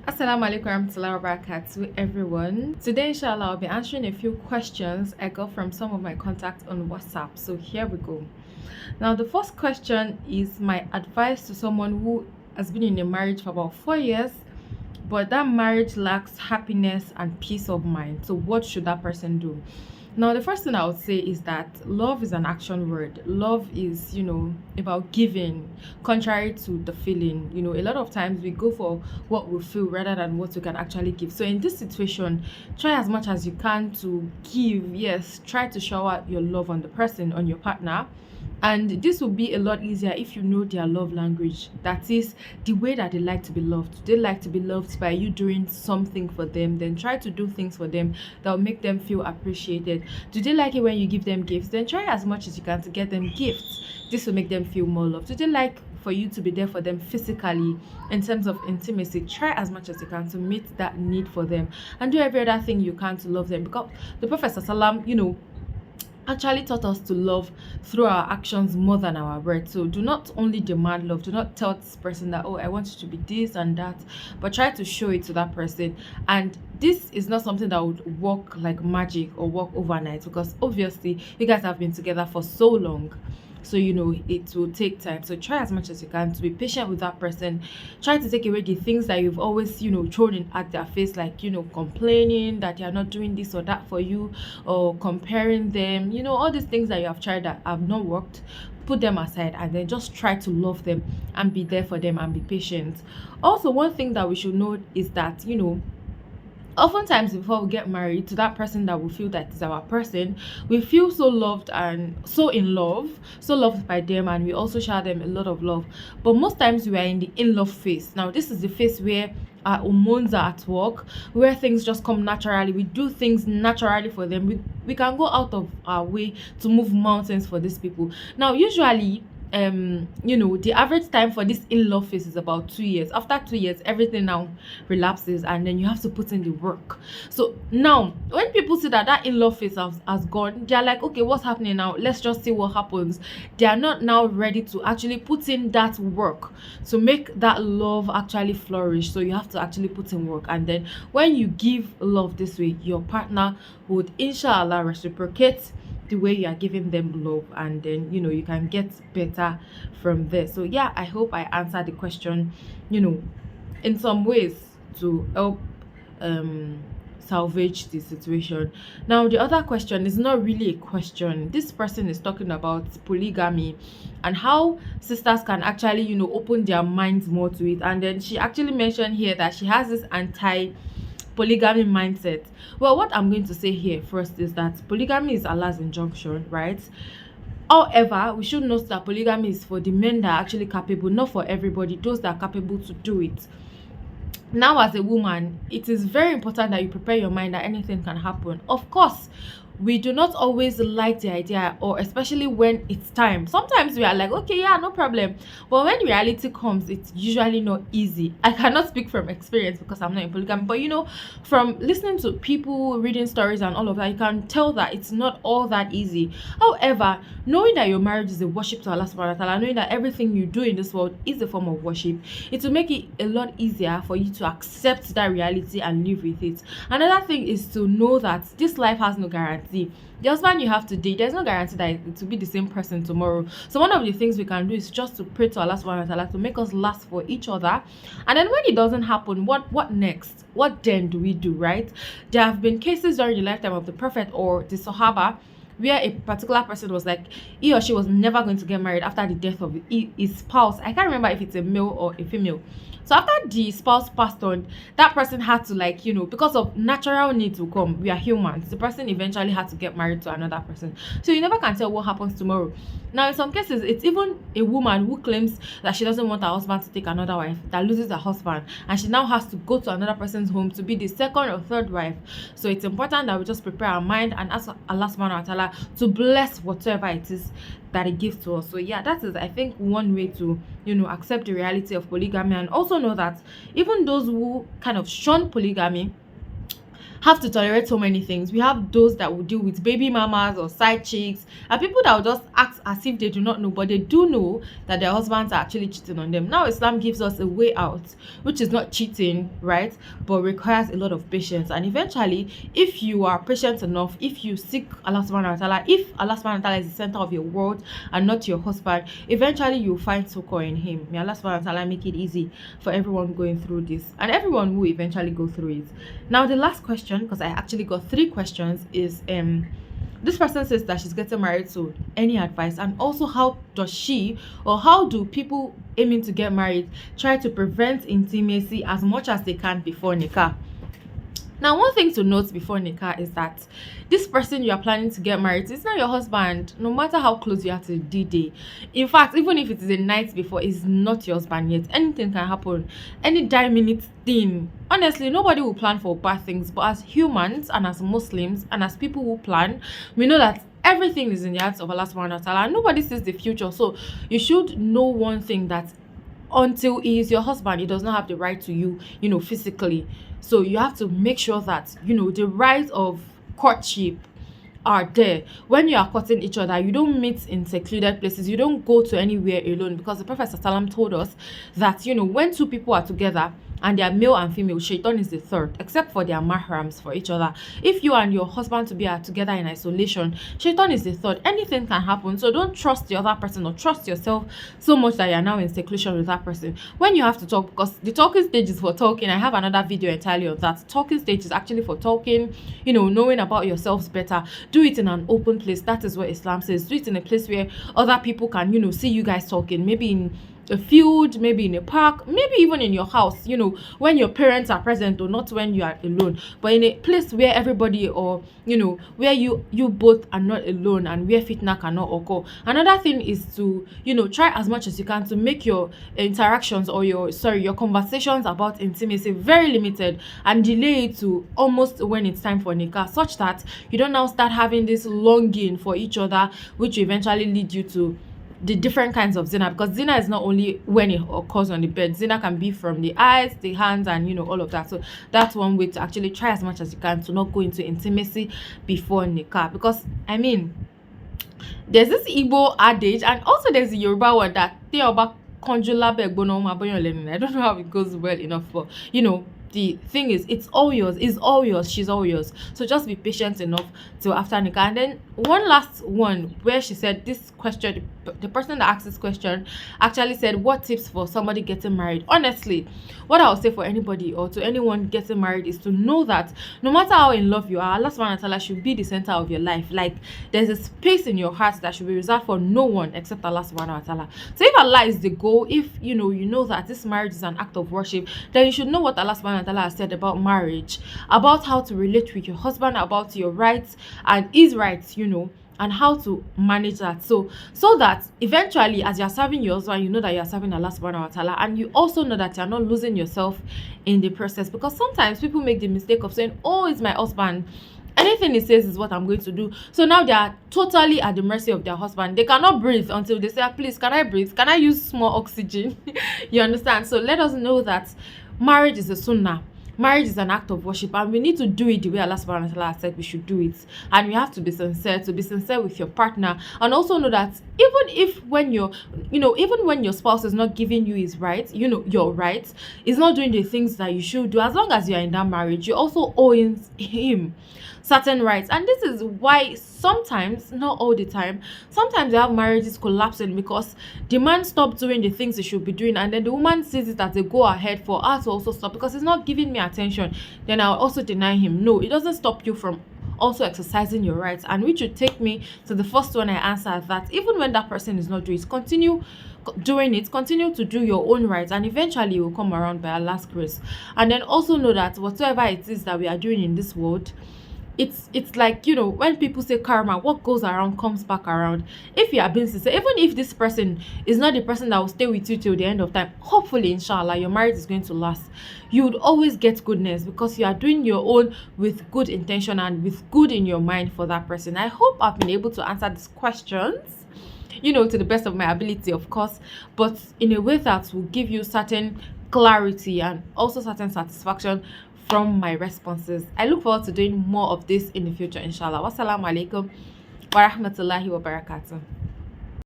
Assalamu alaikum warahmatullahi wabarakatuh everyone. Today inshallah I'll be answering a few questions I got from some of my contacts on WhatsApp. So here we go. Now the first question is my advice to someone who has been in a marriage for about 4 years, but that marriage lacks happiness and peace of mind. So what should that person do? Now, the first thing I would say is that love is an action word. Love is, about giving, contrary to the feeling. A lot of times we go for what we feel rather than what we can actually give. So, in this situation, try as much as you can to give. Yes, try to shower your love on the person, on your partner, and this will be a lot easier if you know their love language. That is the way that they like to be loved. They like to be loved by you doing something for them. Then try to do things for them that will make them feel appreciated. Do they like it when you give them gifts? Then try as much as you can to get them gifts. This will make them feel more loved. Do they like for you to be there for them physically in terms of intimacy? Try as much as you can to meet that need for them, and do every other thing you can to love them, because the Prophet Sallam, actually taught us to love through our actions more than our words. So do not only demand love, do not tell this person that, oh, I want you to be this and that, but try to show it to that person. And this is not something that would work like magic or work overnight, because obviously you guys have been together for so long. So it will take time. So try as much as you can to be patient with that person. Try to take away the things that you've always thrown in at their face, like complaining that you're not doing this or that for you, or comparing them, all these things that you have tried that have not worked. Put them aside and then just try to love them and be there for them and be patient. Also, one thing that we should note is that oftentimes before we get married to that person that we feel that is our person, we feel so loved and so in love, so loved by them, and we also shower them a lot of love. But most times we are in the in love phase. Now this is the phase where our hormones are at work, where things just come naturally. We do things naturally for them. We can go out of our way to move mountains for these people. Now usually the average time for this in-love phase is about 2 years. After 2 years, everything now relapses, and then you have to put in the work. So now when people see that in-love phase has gone, they're like, okay, what's happening now? Let's just see what happens. They are not now ready to actually put in that work to make that love actually flourish. So you have to actually put in work, and then when you give love this way, your partner would inshallah reciprocate the way you are giving them love, and then you can get better from there. So yeah, I hope I answered the question in some ways to help salvage the situation. Now the other question is not really a question. This person is talking about polygamy and how sisters can actually open their minds more to it, and then she actually mentioned here that she has this polygamy mindset. Well, what I'm going to say here first is that polygamy is Allah's injunction, right? However, we should note that polygamy is for the men that are actually capable, not for everybody, those that are capable to do it. Now, as a woman, it is very important that you prepare your mind that anything can happen. Of course, we do not always like the idea, or especially when it's time. Sometimes we are like, okay, yeah, no problem, but when reality comes, it's usually not easy. I cannot speak from experience because I'm not in polygamy, but from listening to people, reading stories and all of that, you can tell that it's not all that easy. However, knowing that your marriage is a worship to Allah subhanahu wa ta'ala, knowing that everything you do in this world is a form of worship, it will make it a lot easier for you to accept that reality and live with it. Another thing is to know that this life has no guarantee. The husband you have today, there's no guarantee that it will be the same person tomorrow. So one of the things we can do is just to pray to Allah subhanahu wa ta'ala to make us last for each other. And then when it doesn't happen, what next? What then do we do, right? There have been cases during the lifetime of the Prophet or the Sahaba where a particular person was like, he or she was never going to get married after the death of his spouse. I can't remember if it's a male or a female. So after the spouse passed on, that person had to, because of natural need to come, we are humans, the person eventually had to get married to another person. So you never can tell what happens tomorrow. Now in some cases, it's even a woman who claims that she doesn't want her husband to take another wife, that loses her husband, and she now has to go to another person's home to be the second or third wife. So it's important that we just prepare our mind and ask Allah subhanahu wa ta'ala to bless whatever it is that it gives to us. So yeah, that is, I think, one way to accept the reality of polygamy, and also know that even those who kind of shun polygamy have to tolerate so many things. We have those that will deal with baby mamas or side chicks, and people that will just act as if they do not know, but they do know that their husbands are actually cheating on them. Now Islam gives us a way out, which is not cheating, right, but requires a lot of patience. And eventually, if you are patient enough, if you seek Allah subhanahu wa ta'ala, if Allah subhanahu wa ta'ala is the center of your world and not your husband, eventually you'll find succor in him. May Allah subhanahu wa ta'ala make it easy for everyone going through this, and everyone will eventually go through it. Now the last question, because I actually got 3 questions, is this person says that she's getting married, so any advice? And also, how does she, or how do people aiming to get married try to prevent intimacy as much as they can before nikah? Now, one thing to note before nikah is that this person you are planning to get married to is not your husband, no matter how close you are to the D-Day. In fact, even if it is a night before, it's not your husband yet. Anything can happen, any minute thing. Honestly, nobody will plan for bad things, but as humans and as Muslims and as people who plan, we know that everything is in the hands of Allah subhanahu wa ta'ala. Nobody sees the future, so you should know one thing, that until he is your husband, he does not have the right to you, physically. So you have to make sure that, the rights of courtship are there. When you are courting each other, you don't meet in secluded places. You don't go to anywhere alone, because the Prophet ﷺ told us that, when 2 people are together and they are male and female, shaitan is the third, except for their mahrams for each other. If you and your husband to be are together in isolation, shaitan is the third. Anything can happen. So don't trust the other person or trust yourself so much that you are now in seclusion with that person. When you have to talk, because the talking stage is for talking. I have another video entirely on that. Talking stage is actually for talking, knowing about yourselves better. Do it in an open place. That is what Islam says. Do it in a place where other people can, see you guys talking. Maybe in a field, maybe in a park, maybe even in your house, when your parents are present, or not when you are alone, but in a place where everybody, or where you both are not alone, and where fitna cannot occur. Another thing is to try as much as you can to make your interactions, or your conversations about intimacy very limited, and delay it to almost when it's time for nikah, such that you don't now start having this longing for each other, which will eventually lead you to the different kinds of zina, because zina is not only when it occurs on the bed. Zina can be from the eyes, the hands, and all of that. So that's one way to actually try as much as you can to not go into intimacy before nikah. Because there's this Igbo adage, and also there's the Yoruba one that I don't know how it goes well enough, but the thing is, it's all yours, she's all yours. So just be patient enough till after nikah. And then one last one, where she said this question, the person that asked this question actually said, what tips for somebody getting married? Honestly, what I would say for anybody, or to anyone getting married, is to know that no matter how in love you are, Allah subhanahu wa ta'ala should be the center of your life. Like, there's a space in your heart that should be reserved for no one except Allah subhanahu wa ta'ala. So if Allah is the goal, if you know that this marriage is an act of worship, then you should know what Allah subhanahu wa ta'ala has said about marriage, about how to relate with your husband, about your rights and his rights, and how to manage that, so that eventually, as you're serving your husband, you know that you're serving Allah subhanahu wa ta'ala, and you also know that you're not losing yourself in the process. Because sometimes people make the mistake of saying, oh, it's my husband, anything he says is what I'm going to do. So now they are totally at the mercy of their husband. They cannot breathe until they say, please, can I breathe? Can I use small oxygen? You understand? So let us know that marriage is a sunnah. Marriage is an act of worship, and we need to do it the way Allah subhanahu wa ta'ala said we should do it. And we have to be sincere with your partner, and also know that even when your spouse is not giving you his rights, your rights, is not doing the things that you should do, as long as you are in that marriage, you also owe him certain rights. And this is why sometimes, not all the time, sometimes you have marriages collapsing because the man stopped doing the things he should be doing, and then the woman sees it as a go ahead for her to also stop, because he's not giving me attention, then I'll also deny him. No, it doesn't stop you from also exercising your rights. And which would take me to the first one I answered, that even when that person is not doing it, continue doing it, continue to do your own rights, and eventually it will come around by Allah's grace. And then also know that whatever it is that we are doing in this world, it's like, when people say karma, what goes around comes back around. If you are being sincere, even if this person is not the person that will stay with you till the end of time, hopefully, inshallah, your marriage is going to last. You would always get goodness, because you are doing your own with good intention and with good in your mind for that person. I hope I've been able to answer these questions, to the best of my ability, of course, but in a way that will give you certain clarity and also certain satisfaction from my responses. I look forward to doing more of this in the future, inshallah. Wassalamu alaikum wa rahmatullahi wa barakatuh.